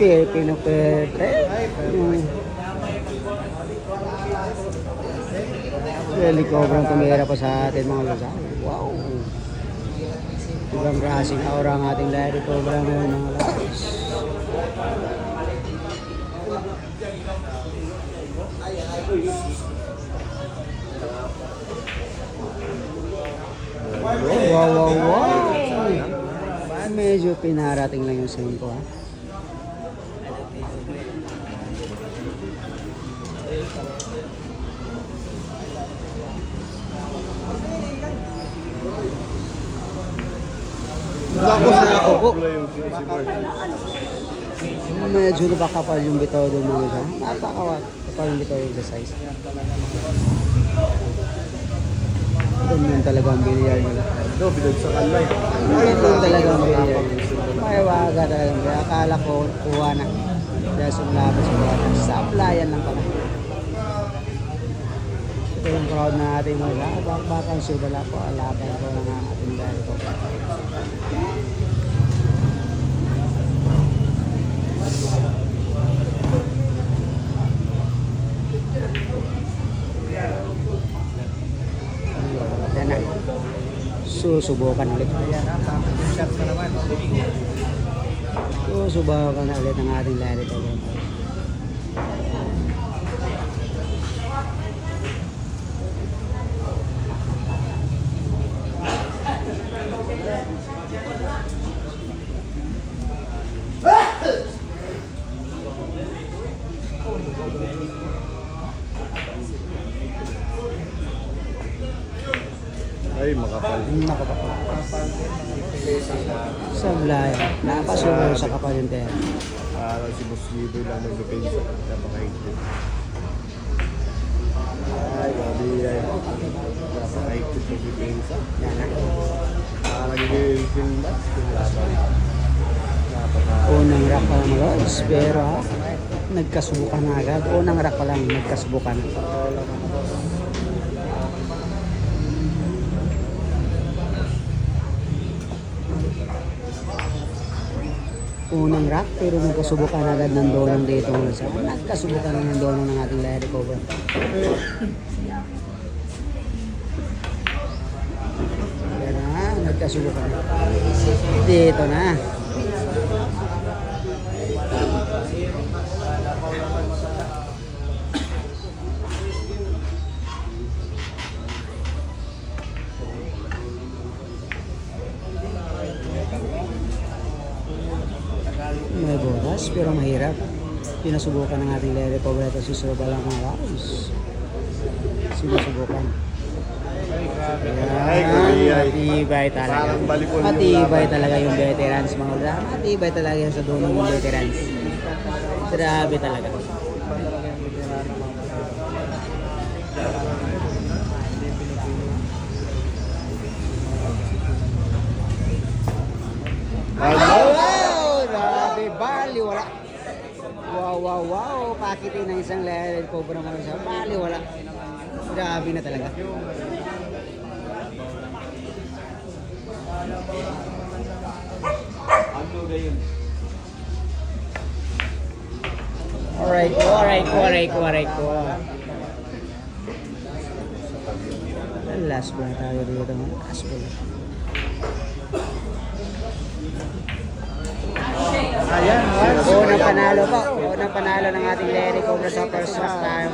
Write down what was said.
Filipino pete. Helicobra tumira pa sa atin mga lasal. Wow. Ibang klaseng aura ang ating helicobra ngayon mga lasal. Wow. Medyo pinarating lang yung sound ko, ha. Medyo napakapal yung bitaw doon mga siya. Napakapal yung bitaw yung size. Ganyan talaga ang bilyar nila. Bilog sa kalay. Ganyan talaga ang bilyar nila. Mayawaga talaga. Akala ko kuha na. Dahil sumlabas ko na. Sa applyan lang pala. Ito yung crowd na ating mga bakang subala po. Alaban ko ng ating dahil ko. Susubukan ulit. Susubukan na ulit ang ating lari ko. Ay, makapal. Sablay. Napasubo sa kapal yung tera. Si Boss Lido lang nag-depensa. Napakaigit. Ay, grabe yan. Napakaigit nag-depensa. Yan na. Nag-i-film match. Unang rack pa lang mga pero nagkasubukan na agad. Unang rack pa lang nagkasubukan. Unang rack pero nagkasubukan agad ng dolong dito mula sa nagkasubukan ng dolong ng ating Larry Cover. Yan na, nagkasubukan dito na. May boras pero mahirap. Pinasubukan ng ating Larry Cover at susunod lang mga waros. Sinusubukan. Matibay talaga. Matibay talaga yung veterans mga wala. Matibay talaga yung sa dunong ng veterans. Grabe talaga. Grabe, bali wala. Wow. Pakitin ng isang Larry Cover naman siya. Bali wala. Grabe na talaga. Alright ko. Last one tayo dito. Last one. Unang panalo po. Unang panalo ng ating Larry Cobra sa first round tayo.